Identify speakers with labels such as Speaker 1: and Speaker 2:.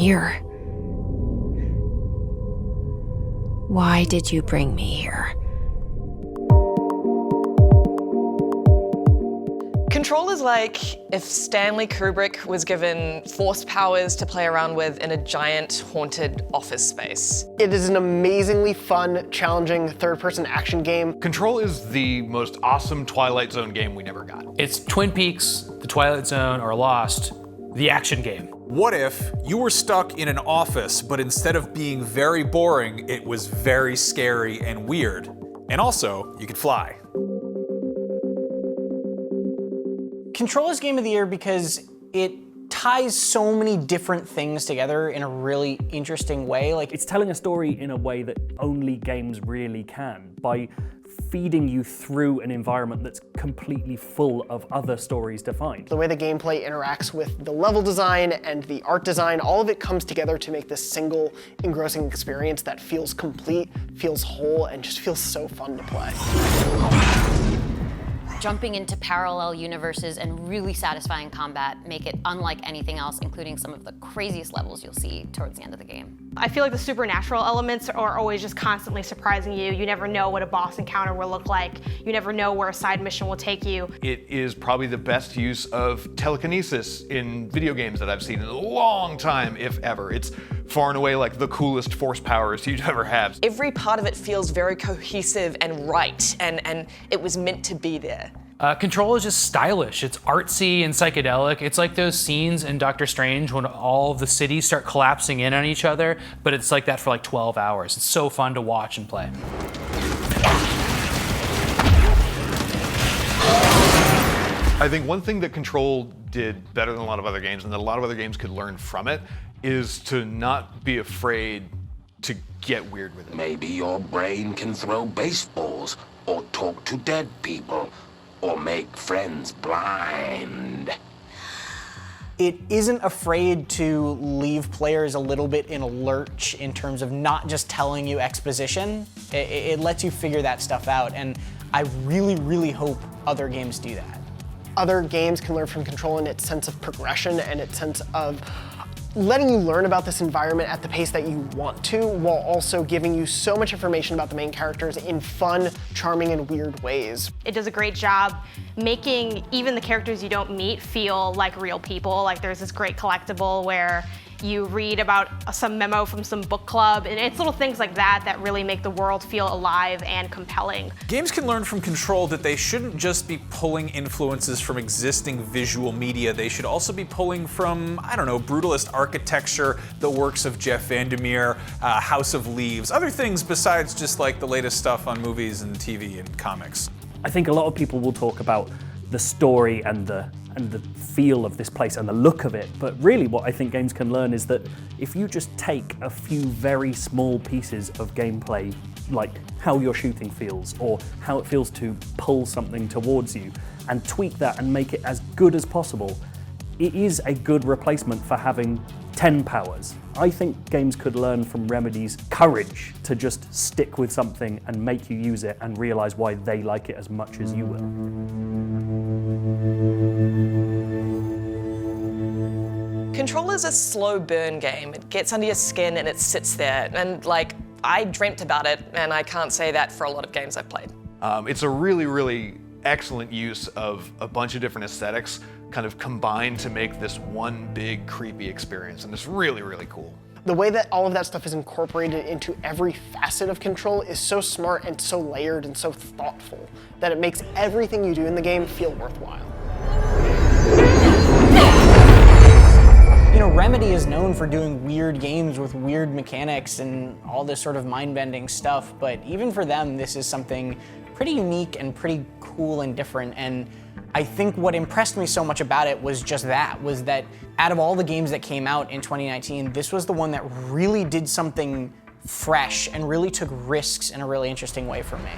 Speaker 1: here? Why did you bring me here?
Speaker 2: Control is like if Stanley Kubrick was given force powers to play around with in a giant haunted office space.
Speaker 3: It is an amazingly fun, challenging third-person action game.
Speaker 4: Control is the most awesome Twilight Zone game we never got.
Speaker 5: It's Twin Peaks, The Twilight Zone, or Lost, the action game.
Speaker 6: What if you were stuck in an office, but instead of being very boring, it was very scary and weird? And also, you could fly.
Speaker 7: Control is Game of the Year because it ties so many different things together in a really interesting way. Like,
Speaker 8: it's telling a story in a way that only games really can, by feeding you through an environment that's completely full of other stories to find.
Speaker 3: The way the gameplay interacts with the level design and the art design, all of it comes together to make this single engrossing experience that feels complete, feels whole, and just feels so fun to play.
Speaker 9: Jumping into parallel universes and really satisfying combat make it unlike anything else, including some of the craziest levels you'll see towards the end of the game.
Speaker 10: I feel like the supernatural elements are always just constantly surprising you. You never know what a boss encounter will look like. You never know where a side mission will take you.
Speaker 4: It is probably the best use of telekinesis in video games that I've seen in a long time, if ever. It's far and away like the coolest force powers you'd ever have.
Speaker 2: Every part of it feels very cohesive and right, and it was meant to be there.
Speaker 5: Control is just stylish. It's artsy and psychedelic. It's like those scenes in Doctor Strange when all of the cities start collapsing in on each other, but it's like that for like 12 hours. It's so fun to watch and play.
Speaker 4: I think one thing that Control did better than a lot of other games, and that a lot of other games could learn from it, is to not be afraid to get weird with it.
Speaker 11: Maybe your brain can throw baseballs, or talk to dead people, or make friends blind.
Speaker 7: It isn't afraid to leave players a little bit in a lurch in terms of not just telling you exposition. It lets you figure that stuff out, and I really, really hope other games do that.
Speaker 3: Other games can learn from Control in its sense of progression and its sense of letting you learn about this environment at the pace that you want to, while also giving you so much information about the main characters in fun, charming, and weird ways.
Speaker 10: It does a great job making even the characters you don't meet feel like real people. Like, there's this great collectible where you read about some memo from some book club, and it's little things like that that really make the world feel alive and compelling.
Speaker 6: Games can learn from Control that they shouldn't just be pulling influences from existing visual media. They should also be pulling from, I don't know, brutalist architecture, the works of Jeff Vandermeer, House of Leaves, other things besides just like the latest stuff on movies and TV and comics.
Speaker 8: I think a lot of people will talk about the story and the feel of this place and the look of it, but really what I think games can learn is that if you just take a few very small pieces of gameplay, like how your shooting feels or how it feels to pull something towards you, and tweak that and make it as good as possible, it is a good replacement for having 10 powers. I think games could learn from Remedy's courage to just stick with something and make you use it and realize why they like it as much as you will.
Speaker 2: Control is a slow burn game. It gets under your skin and it sits there. And like, I dreamt about it, and I can't say that for a lot of games I've played.
Speaker 4: It's a really, really excellent use of a bunch of different aesthetics kind of combined to make this one big creepy experience, and it's really, really cool.
Speaker 3: The way that all of that stuff is incorporated into every facet of Control is so smart and so layered and so thoughtful that it makes everything you do in the game feel worthwhile.
Speaker 7: You know, Remedy is known for doing weird games with weird mechanics and all this sort of mind-bending stuff, but even for them, this is something pretty unique and pretty cool and different. And I think what impressed me so much about it was just that, was that out of all the games that came out in 2019, this was the one that really did something fresh and really took risks in a really interesting way for me.